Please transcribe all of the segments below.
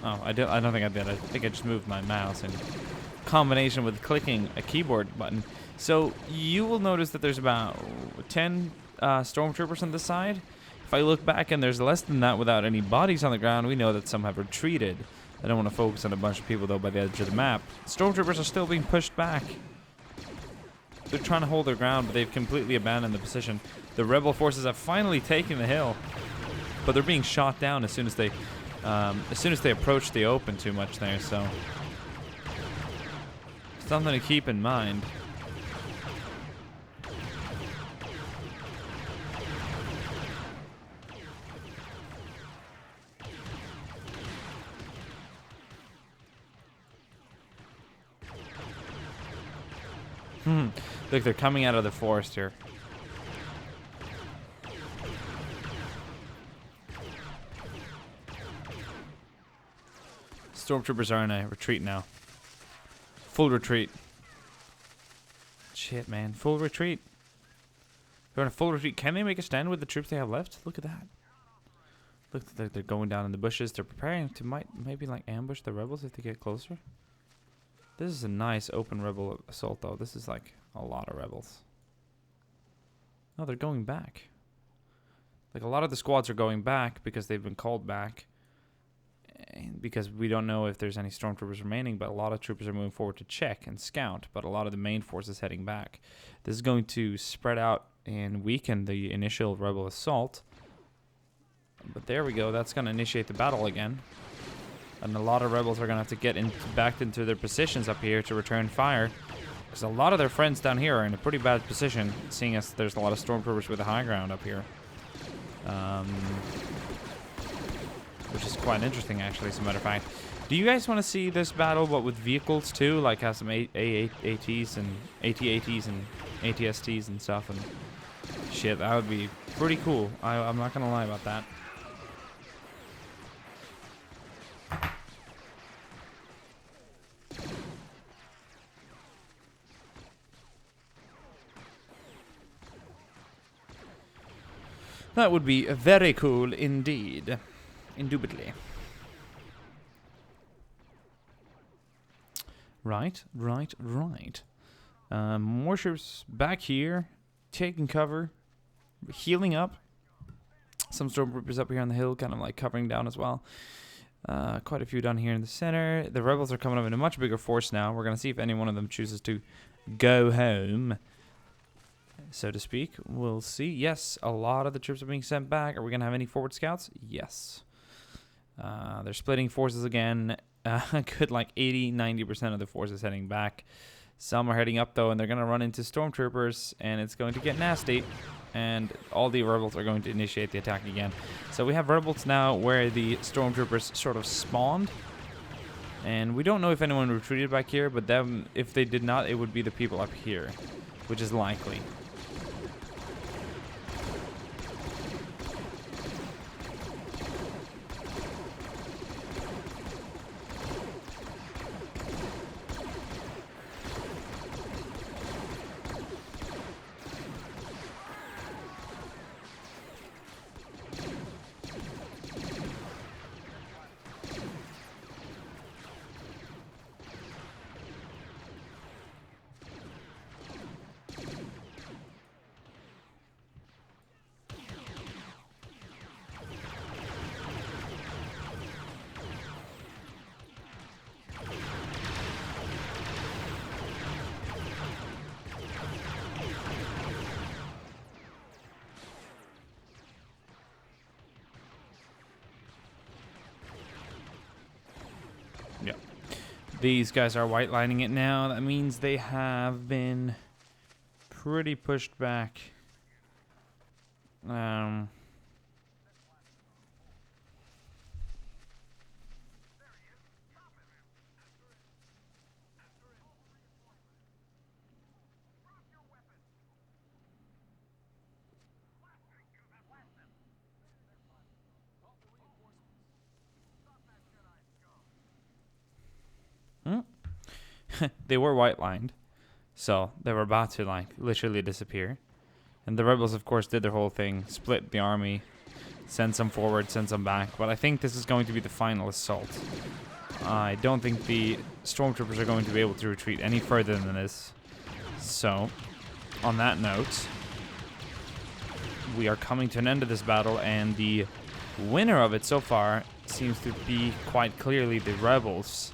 Oh, I don't think I did. I think I just moved my mouse in combination with clicking a keyboard button. So you will notice that there's about 10 stormtroopers on this side. If I look back and there's less than that without any bodies on the ground, we know that some have retreated. I don't want to focus on a bunch of people, though, by the edge of the map. Stormtroopers are still being pushed back. They're trying to hold their ground, but they've completely abandoned the position. The rebel forces have finally taken the hill, but they're being shot down as soon as they approach the open too much there. So something to keep in mind. Look, they're coming out of the forest here. Stormtroopers are in a retreat now. Full retreat. Shit, man. Full retreat. They're in a full retreat. Can they make a stand with the troops they have left? Look at that. Look, they're going down in the bushes. They're preparing to maybe like ambush the rebels if they get closer. This is a nice open rebel assault, though. This is like a lot of rebels. No, they're going back. Like, a lot of the squads are going back because they've been called back. And because we don't know if there's any stormtroopers remaining, but a lot of troopers are moving forward to check and scout. But a lot of the main force is heading back. This is going to spread out and weaken the initial rebel assault. But there we go. That's going to initiate the battle again. And a lot of rebels are going to have to get back into their positions up here to return fire. Because a lot of their friends down here are in a pretty bad position, seeing as there's a lot of stormtroopers with the high ground up here. Which is quite interesting, actually, as a matter of fact. Do you guys want to see this battle, but with vehicles, too? Like, have some ATs and AT-ATs and ATSTs and stuff. And shit, that would be pretty cool. I'm not going to lie about that. That would be very cool indeed. Indubitably. Right. More ships back here, taking cover, healing up. Some stormtroopers up here on the hill, kind of like covering down as well. Quite a few down here in the center. The rebels are coming up in a much bigger force now. We're going to see if any one of them chooses to go home, so to speak. We'll see. Yes, a lot of the troops are being sent back. Are we going to have any forward scouts? Yes. They're splitting forces again. Good like 80-90% of the forces heading back. Some are heading up, though, and they're going to run into stormtroopers, and it's going to get nasty. And all the rebels are going to initiate the attack again. So we have rebels now where the stormtroopers sort of spawned. And we don't know if anyone retreated back here, but them, if they did not, it would be the people up here, which is likely. Yeah. These guys are white lining it now. That means they have been pretty pushed back. They were white lined, so they were about to like literally disappear. And the rebels, of course, did their whole thing, split the army, Send some forward, send some back. But I think this is going to be the final assault. I don't think the stormtroopers are going to be able to retreat any further than this. So, on that note, we are coming to an end of this battle, and the winner of it so far seems to be quite clearly the rebels.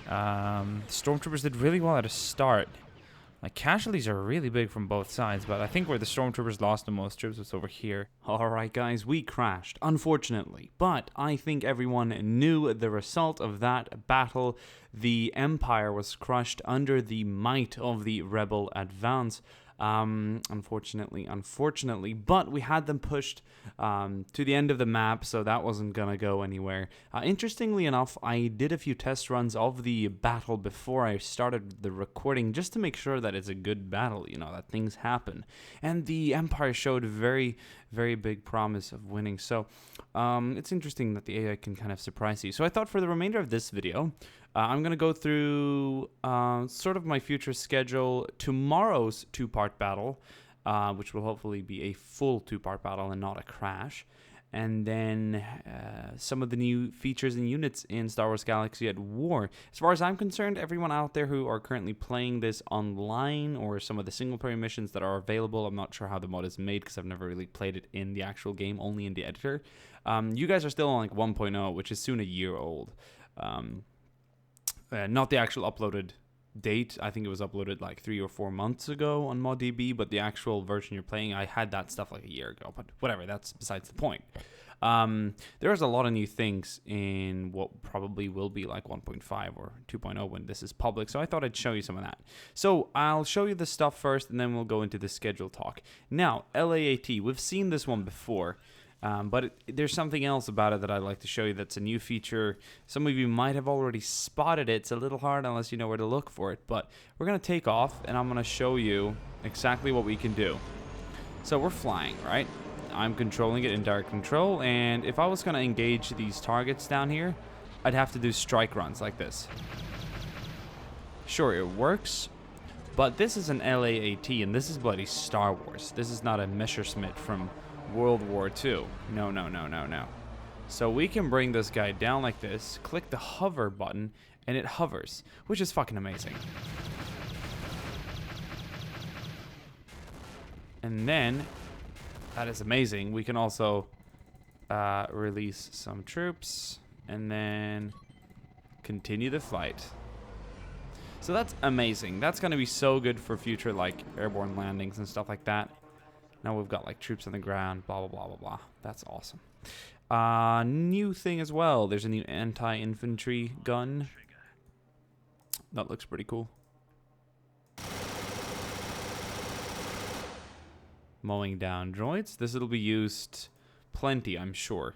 Stormtroopers did really well at a start. Like, casualties are really big from both sides, but I think where the stormtroopers lost the most troops was over here. Alright guys, we crashed, unfortunately, but I think everyone knew the result of that battle. The Empire was crushed under the might of the rebel advance. Unfortunately, but we had them pushed to the end of the map, so that wasn't gonna go anywhere. Interestingly enough, I did a few test runs of the battle before I started the recording, just to make sure that it's a good battle, you know, that things happen. And the Empire showed very, very big promise of winning, so it's interesting that the AI can kind of surprise you. So I thought for the remainder of this video, I'm going to go through sort of my future schedule, tomorrow's two-part battle, which will hopefully be a full two-part battle and not a crash, and then some of the new features and units in Star Wars Galaxy at War. As far as I'm concerned, everyone out there who are currently playing this online or some of the single-player missions that are available, I'm not sure how the mod is made because I've never really played it in the actual game, only in the editor. You guys are still on like 1.0, which is soon a year old. Not the actual uploaded date. I think it was uploaded like 3 or 4 months ago on ModDB, but the actual version you're playing, I had that stuff like a year ago, but whatever, that's besides the point. There's a lot of new things in what probably will be like 1.5 or 2.0 when this is public, so I thought I'd show you some of that. So I'll show you the stuff first, and then we'll go into the schedule talk. Now, LAAT, we've seen this one before. But there's something else about it that I'd like to show you that's a new feature. Some of you might have already spotted it. It's a little hard unless you know where to look for it. But we're going to take off, and I'm going to show you exactly what we can do. So we're flying, right? I'm controlling it in direct control. And if I was going to engage these targets down here, I'd have to do strike runs like this. Sure, it works. But this is an LAAT, and this is bloody Star Wars. This is not a Messerschmitt from World War II. No. So we can bring this guy down like this, click the hover button, and it hovers, which is fucking amazing. And then, that is amazing, we can also release some troops, and then continue the flight. So that's amazing. That's going to be so good for future, like, airborne landings and stuff like that. Now we've got like troops on the ground, blah, blah, blah, blah, blah. That's awesome. New thing as well. There's a new anti-infantry gun. That looks pretty cool. Mowing down droids. This will be used plenty, I'm sure.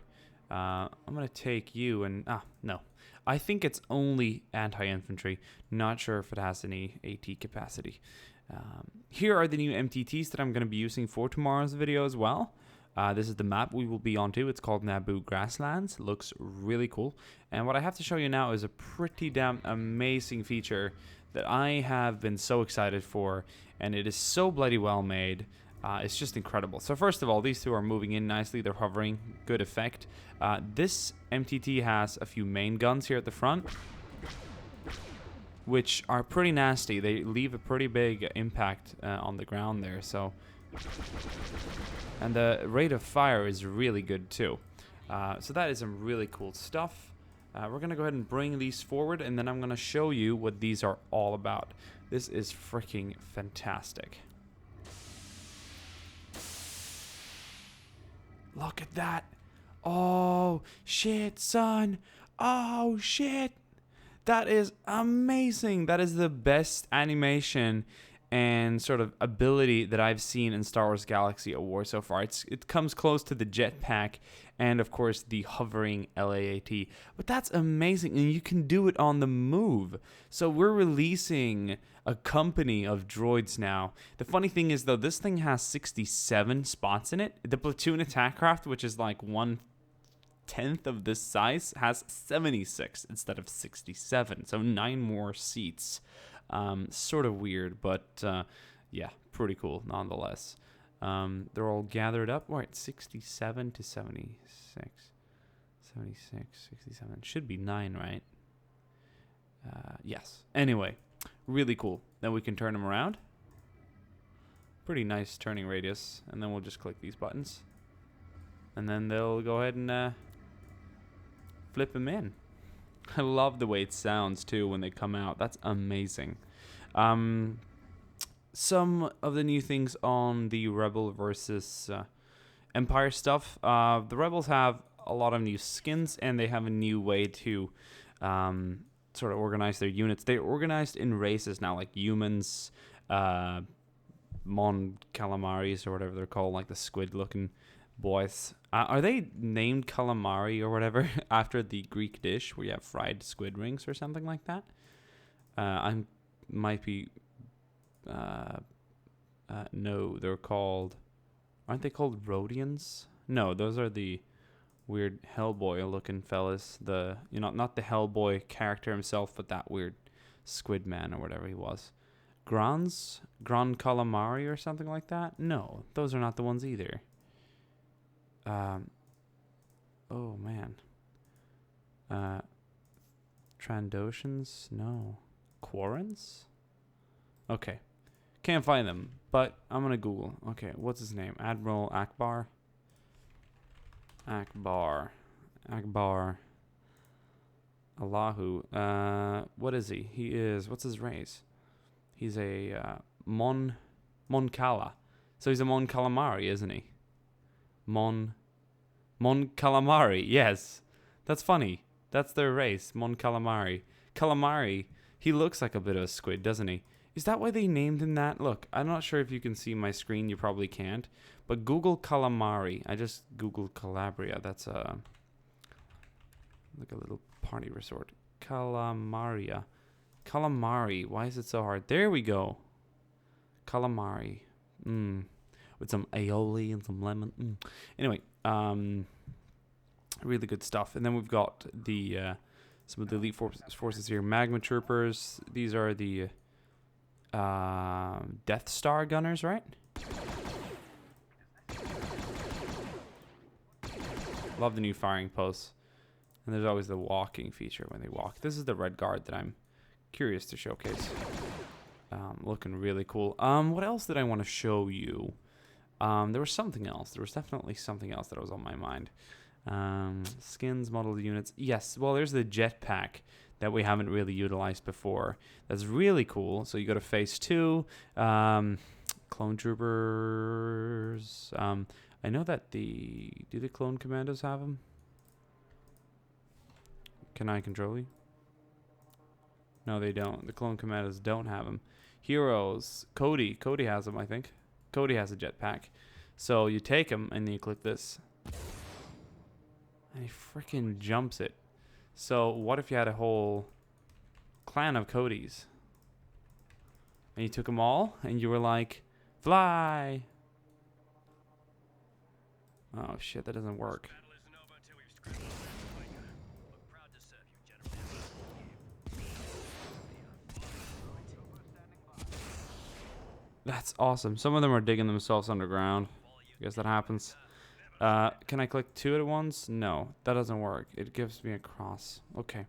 I'm going to take you and... no. I think it's only anti-infantry. Not sure if it has any AT capacity. Here are the new MTTs that I'm going to be using for tomorrow's video as well. This is the map we will be onto. It's called Naboo Grasslands. Looks really cool. And what I have to show you now is a pretty damn amazing feature that I have been so excited for. And it is so bloody well made. It's just incredible. So first of all, these two are moving in nicely. They're hovering. Good effect. This MTT has a few main guns here at the front, which are pretty nasty. They leave a pretty big impact on the ground there. So, and the rate of fire is really good too. So that is some really cool stuff. We're going to go ahead and bring these forward, and then I'm going to show you what these are all about. This is freaking fantastic. Look at that. Oh, shit, son. Oh, shit. That is amazing. That is the best animation and sort of ability that I've seen in Star Wars Galaxy at War so far. It comes close to the jetpack and, of course, the hovering LAAT. But that's amazing, and you can do it on the move. So we're releasing a company of droids now. The funny thing is, though, this thing has 67 spots in it. The platoon attack craft, which is like 1/10 of this size, has 76 instead of 67. So 9 more seats. Sort of weird, but yeah, pretty cool nonetheless. They're all gathered up. Right, 67 to 76. 76, 67. Should be 9, right? Yes. Anyway, really cool. Then we can turn them around. Pretty nice turning radius. And then we'll just click these buttons. And then they'll go ahead and flip them in. I love the way it sounds, too, when they come out. That's amazing. Some of the new things on the Rebel versus Empire stuff. The Rebels have a lot of new skins, and they have a new way to sort of organize their units. They're organized in races now, like humans, Mon Calamaris, or whatever they're called, like the squid-looking boys. Are they named calamari or whatever after the Greek dish where you have fried squid rings or something like that? I might be... no, they're called... Aren't they called Rhodians? No, those are the weird Hellboy-looking fellas. The not the Hellboy character himself, but that weird squid man or whatever he was. Gran Calamari or something like that? No, those are not the ones either. Oh man. Trandoshans? No. Quarrens? Okay. Can't find them, but I'm gonna Google. Okay, what's his name? Admiral Akbar? Akbar. Allahu. What is he? He is... What's his race? He's a Mon Cala. So he's a Mon Calamari, isn't he? Mon Calamari, yes. That's funny. That's their race, Mon Calamari. Calamari, he looks like a bit of a squid, doesn't he? Is that why they named him that? Look, I'm not sure if you can see my screen. You probably can't. But Google Calamari. I just Googled Calabria. That's like a little party resort. Calamaria. Calamari. Why is it so hard? There we go. Calamari. With some aioli and some lemon. Anyway, really good stuff. And then we've got the some of the elite forces here. Magma Troopers. These are the Death Star gunners, right? Love the new firing posts. And there's always the walking feature when they walk. This is the Red Guard that I'm curious to showcase. Looking really cool. What else did I want to show you? There was something else. There was definitely something else that was on my mind. Skins, model units. Yes, well, there's the jetpack that we haven't really utilized before. That's really cool. So you go to phase 2. Clone troopers. I know that do the clone commandos have them? Can I control you? No, they don't. The clone commandos don't have them. Heroes. Cody has them, I think. Cody has a jetpack. So you take him and then you click this. And he freaking jumps it. So what if you had a whole clan of Codys? And you took them all and you were like, fly! Oh shit, that doesn't work. That's awesome. Some of them are digging themselves underground. I guess that happens. Can I click 2 at once? No, that doesn't work. It gives me a cross. Okay.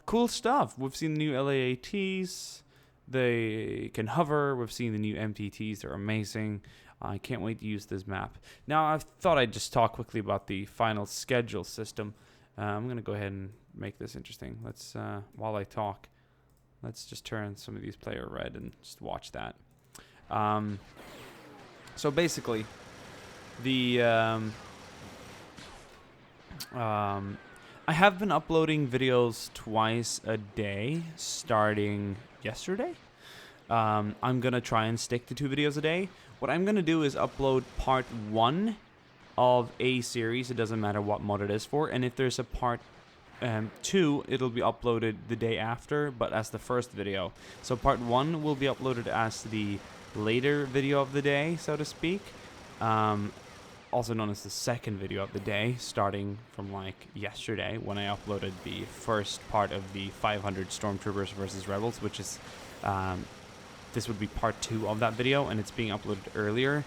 Cool stuff. We've seen the new LAATs. They can hover. We've seen the new MTTs. They're amazing. I can't wait to use this map. Now, I thought I'd just talk quickly about the final schedule system. I'm going to go ahead and make this interesting. Let's, while I talk, let's just turn some of these player red and just watch that. So basically, the I have been uploading videos twice a day starting yesterday. I'm gonna try and stick to 2 videos a day. What I'm gonna do is upload part 1 of a series. It doesn't matter what mod it is for, and if there's a part 2, it'll be uploaded the day after, but as the first video. So part 1 will be uploaded as the later video of the day, so to speak. Also known as the second video of the day, starting from like yesterday when I uploaded the first part of the 500 Stormtroopers versus Rebels, which is this would be part 2 of that video, and it's being uploaded earlier.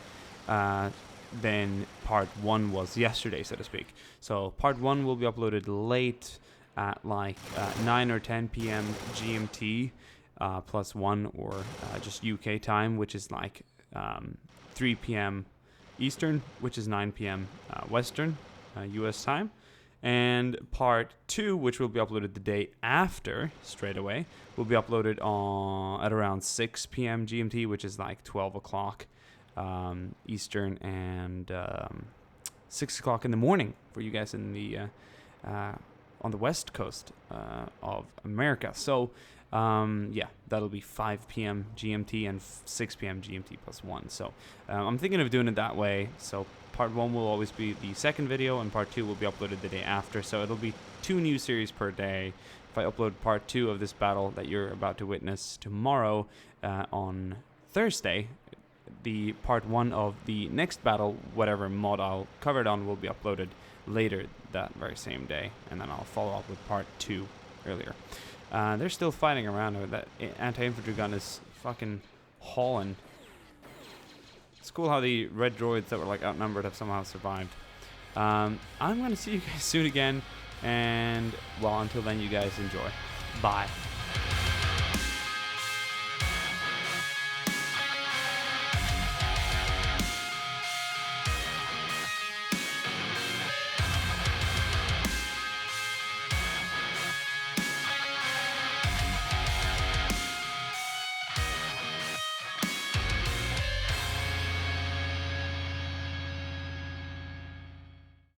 than part 1 was yesterday, so to speak. So part 1 will be uploaded late at like 9 or 10 p.m. GMT plus 1, or just UK time, which is like 3 p.m. Eastern, which is 9 p.m. Western US time. And part 2, which will be uploaded the day after, straight away, will be uploaded at around 6 p.m. GMT, which is like 12 o'clock Eastern, and 6 o'clock in the morning for you guys in the on the west coast of America. So yeah, that'll be 5 p.m. GMT and 6 p.m. GMT plus 1. So I'm thinking of doing it that way. So part 1 will always be the second video, and part 2 will be uploaded the day after. So it'll be 2 new series per day. If I upload part 2 of this battle that you're about to witness tomorrow on Thursday, the part 1 of the next battle, whatever mod I'll cover it on, will be uploaded later that very same day, and then I'll follow up with part 2 earlier. They're still fighting around. That anti-infantry gun is fucking hauling. It's cool how the red droids that were like outnumbered have somehow survived. I'm going to see you guys soon again, and well, until then, you guys enjoy. Bye.